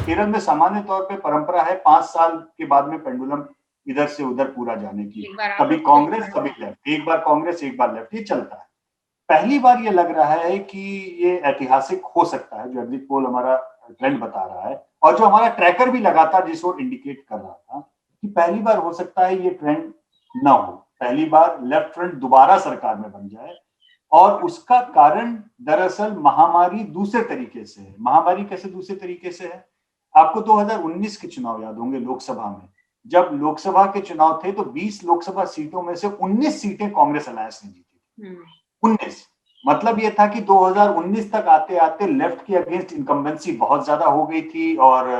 केरल में सामान्य तौर पे परंपरा है 5 साल के बाद में पेंडुलम इधर से उधर पूरा जाने की, कभी कांग्रेस कभी लेफ्ट, एक बार कांग्रेस एक बार लेफ्ट, ये चलता है। पहली बार ये लग रहा है कि ये ऐतिहासिक हो सकता है, जो एग्जिट पोल हमारा ट्रेंड बता रहा है और जो हमारा ट्रैकर भी लगातार जिस ओर इंडिकेट कर रहा था कि पहली बार हो सकता है ये ट्रेंड ना हो, पहली बार लेफ्ट फ्रंट दोबारा सरकार में बन जाए। और उसका कारण दरअसल महामारी दूसरे तरीके से है। महामारी कैसे दूसरे तरीके से है? आपको 2019 के चुनाव याद होंगे लोकसभा में। जब लोकसभा के चुनाव थे तो 20 लोकसभा सीटों में से 19 सीटें कांग्रेस अलायंस ने जीती थी। 19। मतलब ये था कि 2019 तक आते आते लेफ्ट के अगेंस्ट इनकम्बेंसी बहुत ज्यादा हो गई थी और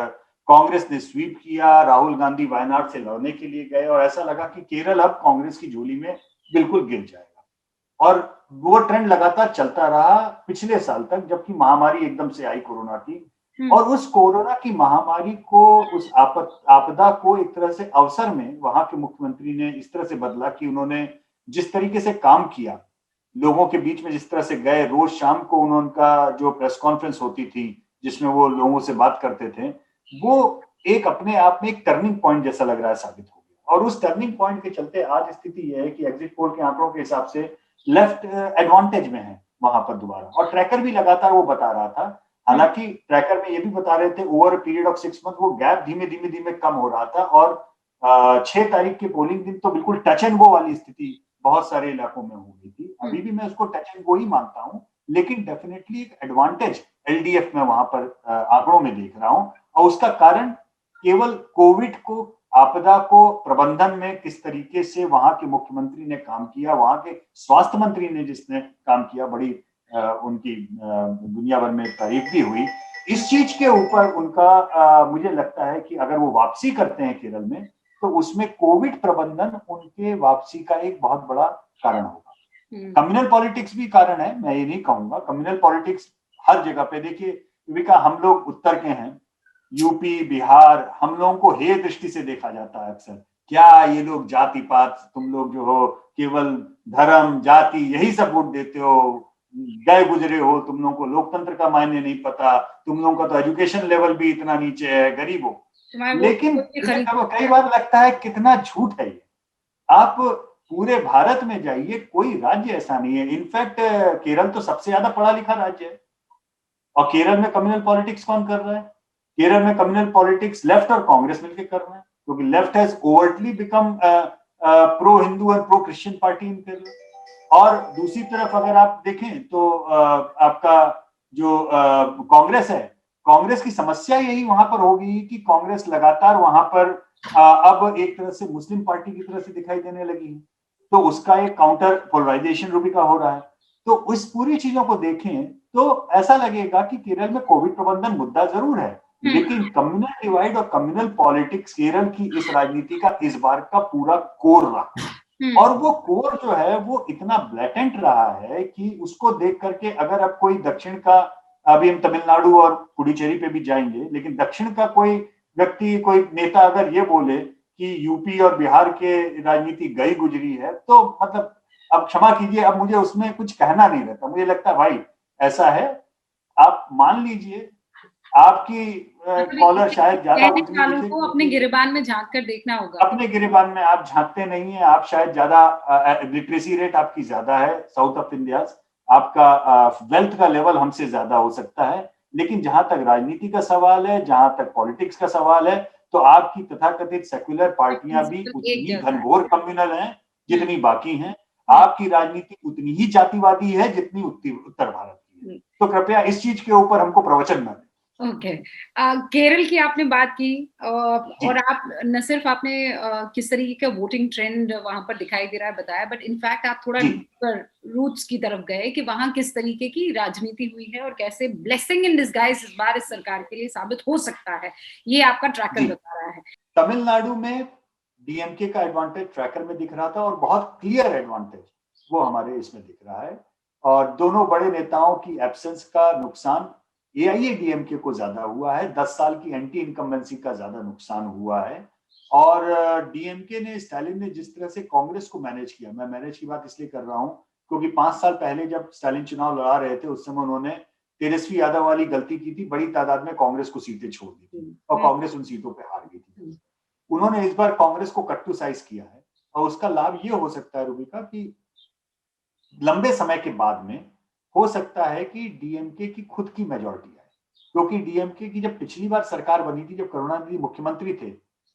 कांग्रेस ने स्वीप किया, राहुल गांधी वायनाड से लड़ने के लिए गए और ऐसा लगा कि केरल अब कांग्रेस की झोली में बिल्कुल गिर जाएगा। और वो ट्रेंड लगातार चलता रहा पिछले साल तक, जबकि महामारी एकदम से आई कोरोना की। और उस कोरोना की महामारी को, उस आपदा को एक तरह से अवसर में वहां के मुख्यमंत्री ने इस तरह से बदला कि उन्होंने जिस तरीके से काम किया, लोगों के बीच में जिस तरह से गए, रोज शाम को उनका जो प्रेस कॉन्फ्रेंस होती थी जिसमें वो लोगों से बात करते थे, वो एक अपने आप में एक टर्निंग पॉइंट जैसा लग रहा है साबित हो गया। और उस टर्निंग पॉइंट के चलते आज स्थिति यह है कि एग्जिट पोल के आंकड़ों के हिसाब से लेफ्ट एडवांटेज में है वहां पर दोबारा। और ट्रैकर भी लगातार वो बता रहा था, हालांकि ट्रैकर में ये भी बता रहे थे ओवर पीरियड ऑफ 6 मंथ वो गैप धीमे धीमे धीमे कम हो रहा था। और 6 तारीख के पोलिंग दिन तो बिल्कुल टच एंड गो वाली स्थिति बहुत सारे इलाकों में हो गई थी। अभी भी मैं उसको टच एंड गो ही मानता हूं, लेकिन डेफिनेटली एक एडवांटेज एलडीएफ में वहां पर आंकड़ों में देख रहा हूं। और उसका कारण केवल कोविड को, आपदा को प्रबंधन में किस तरीके से वहां के मुख्यमंत्री ने काम किया, वहां के स्वास्थ्य मंत्री ने जिसने काम किया, बड़ी उनकी दुनिया भर में तारीफ भी हुई। इस चीज के ऊपर उनका मुझे लगता है कि अगर वो वापसी करते हैं केरल में, तो उसमें कोविड प्रबंधन उनके वापसी का एक बहुत बड़ा कारण होगा। कम्युनल पॉलिटिक्स भी कारण है, मैं ये नहीं कहूंगा। कम्युनल पॉलिटिक्स हर जगह पे देखिए, विका हम लोग उत्तर के हैं, यूपी बिहार, हम लोगों को हे दृष्टि से देखा जाता है अक्सर, क्या ये लोग जाति पात, तुम लोग जो हो केवल धर्म जाति यही सब वोट देते हो, गए गुजरे हो, तुम लोगों को लोकतंत्र का मायने नहीं पता, तुम लोगों का तो एजुकेशन लेवल भी इतना नीचे है, गरीब हो। लेकिन कई बार लगता है कितना झूठ है ये। आप पूरे भारत में जाइए, कोई राज्य ऐसा नहीं है। इनफैक्ट केरल तो सबसे ज्यादा पढ़ा लिखा राज्य है। और केरल में कम्युनल पॉलिटिक्स कौन कर रहा है? केरल में कम्युनल पॉलिटिक्स लेफ्ट और कांग्रेस मिलकर कर रहे हैं, क्योंकि left has overtly become pro Hindu and pro Christian party इन केरल। और दूसरी तरफ अगर आप देखें तो आपका जो कांग्रेस है, कांग्रेस की समस्या यही वहां पर होगी कि कांग्रेस लगातार वहां पर अब एक तरह से मुस्लिम पार्टी की तरह से दिखाई देने लगी है। तो उसका एक काउंटर पोलराइजेशन रूपी का हो रहा है। तो उस पूरी चीजों को देखें तो ऐसा लगेगा कि केरल में कोविड प्रबंधन मुद्दा जरूर है, लेकिन कम्युनल डिवाइड और कम्युनल पॉलिटिक्स केरल की इस राजनीति का इस बार का पूरा कोर रहा। और वो कोर जो है वो इतना ब्लैटेंट रहा है कि उसको देख करके अगर अब कोई दक्षिण का, अभी हम तमिलनाडु और पुडुचेरी पे भी जाएंगे, लेकिन दक्षिण का कोई व्यक्ति, कोई नेता अगर ये बोले कि यूपी और बिहार के राजनीति गई गुजरी है, तो मतलब अब क्षमा कीजिए, अब मुझे उसमें कुछ कहना नहीं रहता। मुझे लगता है भाई ऐसा है, आप मान लीजिए आपकी कॉलर शायद ज्यादा वालों को अपने गिरेबान में झांक कर देखना होगा। अपने गिरेबान में आप झांकते नहीं है, आप शायद ज्यादा लिटरेसी रेट आपकी ज्यादा है साउथ ऑफ इंडिया, आपका वेल्थ का लेवल हमसे ज्यादा हो सकता है, लेकिन जहां तक राजनीति का सवाल है, जहां तक पॉलिटिक्स का सवाल है, तो आपकी तथाकथित सेक्युलर पार्टियां भी उतनी घनघोर कम्युनल हैं जितनी बाकी हैं। आपकी राजनीति उतनी ही जातिवादी है जितनी उत्तर भारत की है। तो कृपया इस चीज के ऊपर हमको प्रवचन न दें। ओके, केरल की आपने बात की और आप न सिर्फ आपने किस तरीके का वोटिंग ट्रेंड वहां पर दिखाई दे रहा है बताया, बट इनफैक्ट आप थोड़ा रूट्स की तरफ गए कि वहां किस तरीके की राजनीति हुई है और कैसे ब्लेसिंग इन डिस्गाइज इस बार इस सरकार के लिए साबित हो सकता है, ये आपका ट्रैकर बता रहा है। तमिलनाडु में डीएमके का एडवांटेज ट्रैकर में दिख रहा था और बहुत क्लियर एडवांटेज वो हमारे इसमें दिख रहा है। और दोनों बड़े नेताओं की एब्सेंस का नुकसान एआईएडीएमके को ज्यादा हुआ है, 10 साल की एंटी इनकम्बेंसी का ज्यादा नुकसान हुआ है। और डीएमके ने, स्टालिन ने जिस तरह से कांग्रेस को मैनेज किया, मैं मैनेज की बात इसलिए कर रहा हूं क्योंकि 5 साल पहले जब स्टालिन चुनाव लड़ा रहे थे उस समय उन्होंने तेजस्वी यादव वाली गलती की थी, बड़ी तादाद में कांग्रेस को सीटें छोड़ दी थी और कांग्रेस उन सीटों पे हार गई थी। उन्होंने इस बार कांग्रेस को कट टू साइज किया है और उसका लाभ ये हो सकता है रूबिका कि लंबे समय के बाद में हो सकता है कि डीएमके की खुद की मेजॉरिटी आए, क्योंकि डीएमके की जब पिछली बार सरकार बनी थी, जब करुणानिधि मुख्यमंत्री थे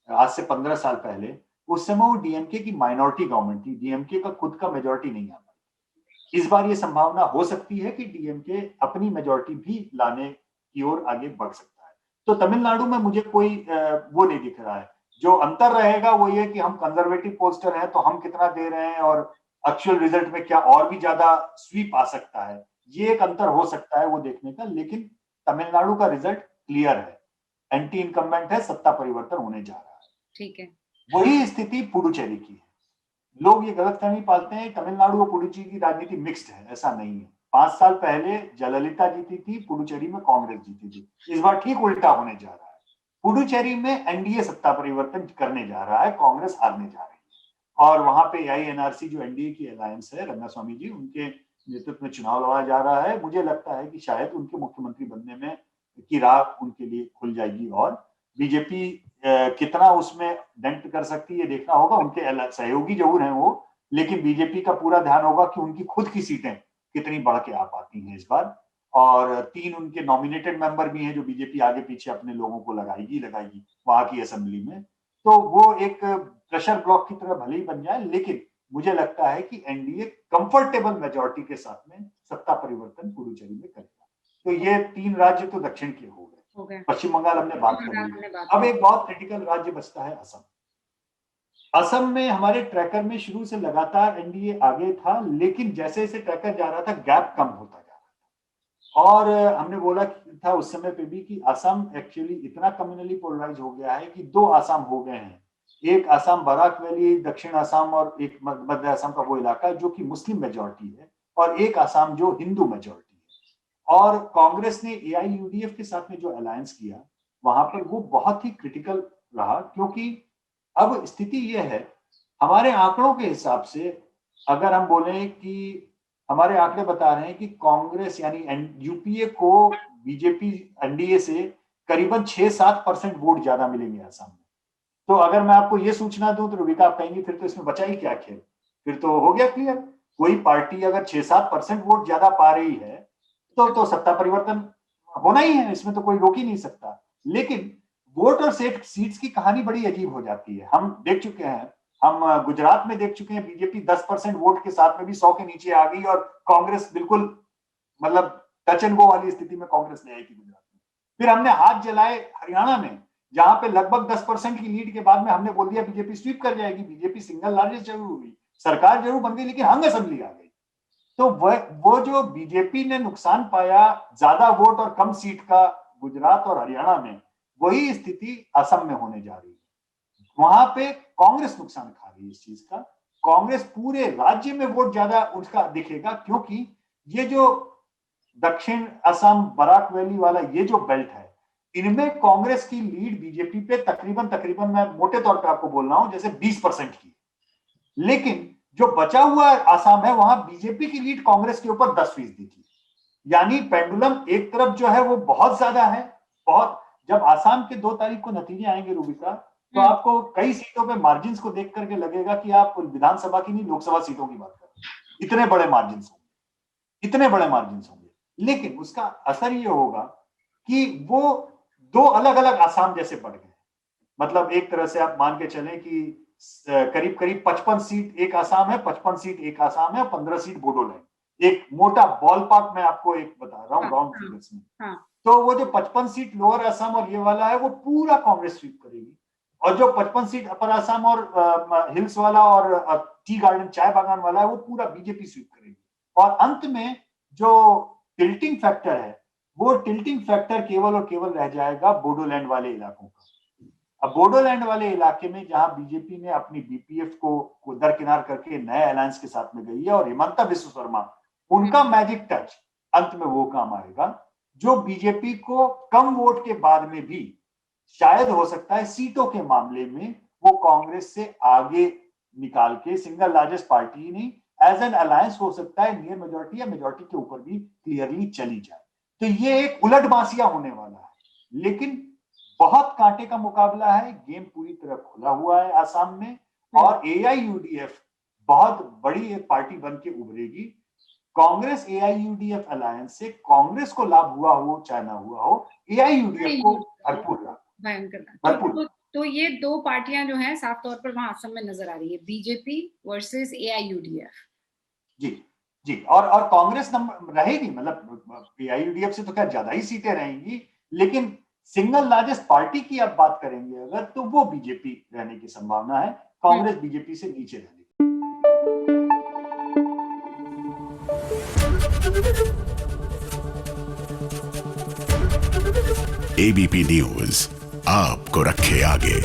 आज से 15 साल पहले, उस समय वो डीएमके की माइनॉरिटी गवर्नमेंट थी, डीएमके का खुद का मेजॉरिटी नहीं आ पाई। इस बार ये संभावना हो सकती है कि डीएमके अपनी मेजॉरिटी भी लाने की ओर आगे बढ़ सकता है। तो तमिलनाडु में मुझे कोई वो नहीं दिख रहा है। जो अंतर रहेगा वो ये कि हम कंजर्वेटिव पोस्टर हैं तो हम कितना दे रहे हैं और एक्चुअल रिजल्ट में क्या और भी ज्यादा स्वीप आ सकता है, ये एक अंतर हो सकता है वो देखने का। लेकिन तमिलनाडु का रिजल्ट क्लियर है, एंटी इनकम्बेंट है, सत्ता परिवर्तन होने जा रहा है। ठीक है। वही स्थिति पुडुचेरी की है। लोग ये गलतफहमी पालते हैं तमिलनाडु और पुडुचेरी की राजनीति मिक्स्ड है, ऐसा नहीं है। 5 साल पहले जयललिता जीती थी, पुडुचेरी में कांग्रेस जीती थी। इस बार ठीक उल्टा होने जा रहा है। पुडुचेरी में एनडीए सत्ता परिवर्तन करने जा रहा है, कांग्रेस हारने जा रही है और वहां पे एआईएनआरसी जो एनडीए की अलायंस है, रंगास्वामी जी उनके नेतृत्व में चुनाव लड़ा जा रहा है। मुझे लगता है कि शायद उनके मुख्यमंत्री बनने में की राह उनके लिए खुल जाएगी और बीजेपी कितना उसमें डेंट कर सकती है ये देखना होगा। उनके सहयोगी जरूर हैं वो, लेकिन बीजेपी का पूरा ध्यान होगा कि उनकी खुद की सीटें कितनी बढ़ के आ पाती हैं इस बार। और 3 उनके नॉमिनेटेड मेंबर भी हैं जो बीजेपी आगे पीछे अपने लोगों को लगाएगी वहां की असेंबली में। तो वो एक प्रेशर ब्लॉक की तरह भले ही बन जाए, लेकिन मुझे लगता है कि एनडीए कंफर्टेबल मेजॉरिटी के साथ में सत्ता परिवर्तन पुडुचेरी में करेगा। तो ये 3 राज्य तो दक्षिण के हो गए। पश्चिम बंगाल हमने बात कर ली। अब एक बहुत क्रिटिकल राज्य बचता है असम। असम में हमारे ट्रैकर में शुरू से लगातार एनडीए आगे था, लेकिन जैसे जैसे ट्रैकर जा रहा था गैप कम होता जा रहा था। और हमने बोला था उस समय पे भी कि असम एक्चुअली इतना कम्युनली पोलराइज हो गया है कि 2 असम हो गए हैं। एक असम बराक वैली, दक्षिण असम, और एक मध्य असम का वो इलाका जो कि मुस्लिम मेजॉरिटी है, और एक असम जो हिंदू मेजॉरिटी है। और कांग्रेस ने एआईयूडीएफ के साथ में जो अलायंस किया वहां पर वो बहुत ही क्रिटिकल रहा, क्योंकि अब स्थिति ये है हमारे आंकड़ों के हिसाब से, अगर हम बोलें कि हमारे आंकड़े बता रहे हैं कि कांग्रेस यानी यूपीए को बीजेपी एनडीए से करीबन 6-7% वोट ज्यादा मिलेंगे असम में। तो अगर मैं आपको ये सूचना दूं तो रूबिका आप कहेंगी फिर तो इसमें बचा ही क्या खेल, फिर तो हो गया क्लियर। कोई पार्टी अगर 6-7% वोट ज्यादा पा रही है तो सत्ता परिवर्तन होना ही है, इसमें तो कोई रोक ही नहीं सकता। लेकिन वोट और सीट्स की कहानी बड़ी अजीब हो जाती है। हम देख चुके हैं, हम गुजरात में देख चुके हैं, बीजेपी 10% वोट के साथ में भी 100 के नीचे आ गई और कांग्रेस बिल्कुल मतलब टच एंड गो वाली स्थिति में कांग्रेस ले आई थी गुजरात में। फिर हमने हाथ जलाए हरियाणा में, जहां पे लगभग 10% की लीड के बाद में हमने बोल दिया बीजेपी स्वीप कर जाएगी। बीजेपी सिंगल लार्जेस्ट जरूर हुई, सरकार जरूर बन गई, लेकिन हंग असेंबली आ गई। तो वो जो बीजेपी ने नुकसान पाया ज्यादा वोट और कम सीट का गुजरात और हरियाणा में, वही स्थिति असम में होने जा रही है। वहां पे कांग्रेस नुकसान खा रही है इस चीज का। कांग्रेस पूरे राज्य में वोट ज्यादा उसका दिखेगा, क्योंकि ये जो दक्षिण असम बराक वैली वाला ये जो बेल्ट है, इनमें कांग्रेस की लीड बीजेपी पे तकरीबन मैं मोटे तौर पे आपको बोल रहा हूं जैसे 20% की। लेकिन जो बचा हुआ आसाम है वहां बीजेपी की लीड कांग्रेस के ऊपर 10% की। यानी पेंडुलम एक तरफ जो है वो बहुत ज्यादा है, बहुत। जब आसाम के 2 तारीख को नतीजे आएंगे रूबिका, तो आपको कई सीटों पे मार्जिन को देख करके लगेगा कि आप विधानसभा की नहीं लोकसभा सीटों की बात कर रहे हैं। इतने बड़े मार्जिन होंगे, इतने बड़े मार्जिन होंगे। लेकिन उसका असर ये होगा कि वो 2 अलग अलग आसाम जैसे बढ़ गए। मतलब एक तरह से आप मान के चलें कि करीब करीब 55 सीट एक आसाम है, 55 सीट एक आसाम है, 15 सीट बोडोलैंड। एक मोटा बॉल पार्क मैं आपको एक बता रहा हूँ राउंड फिगर्स में। तो वो जो 55 सीट लोअर असम और ये वाला है वो पूरा कांग्रेस स्वीप करेगी, और जो 55 सीट अपर असम और हिल्स वाला और टी गार्डन चाय बागान वाला है वो पूरा बीजेपी स्वीप करेगी। और अंत में जो टिल्टिंग फैक्टर है, वो टिल्टिंग फैक्टर केवल और केवल रह जाएगा बोडोलैंड वाले इलाकों का। अब बोडोलैंड वाले इलाके में जहां बीजेपी ने अपनी बीपीएफ को दरकिनार करके नए अलायंस के साथ में गई है, और हिमंता बिस्व शर्मा उनका मैजिक टच अंत में वो काम आएगा जो बीजेपी को कम वोट के बाद में भी शायद हो सकता है सीटों के मामले में वो कांग्रेस से आगे निकाल के सिंगल लार्जेस्ट पार्टी नहीं एज एन अलायंस हो सकता है नियर मेजोरिटी या मेजोरिटी के ऊपर भी क्लियरली चली जाए। तो ये एक उलटबासिया होने वाला है, लेकिन बहुत कांटे का मुकाबला है। गेम पूरी तरह खुला हुआ है आसाम में, और AIUDF बहुत बड़ी एक पार्टी बन के उभरेगी। कांग्रेस AIUDF अलायंस से कांग्रेस को लाभ हुआ हो चाहे ना हुआ हो, AIUDF को भरपूर लाभ। तो ये दो पार्टियां जो हैं साफ तौर पर वहां असम में नजर आ रही है, बीजेपी वर्सेस AIUDF। जी, और कांग्रेस रहेगी, मतलब AIUDF से तो खैर ज्यादा ही सीटें रहेंगी, लेकिन सिंगल लार्जेस्ट पार्टी की आप बात करेंगे अगर, तो वो बीजेपी रहने की संभावना है, कांग्रेस बीजेपी से नीचे रहने की। ABP न्यूज आपको रखे आगे।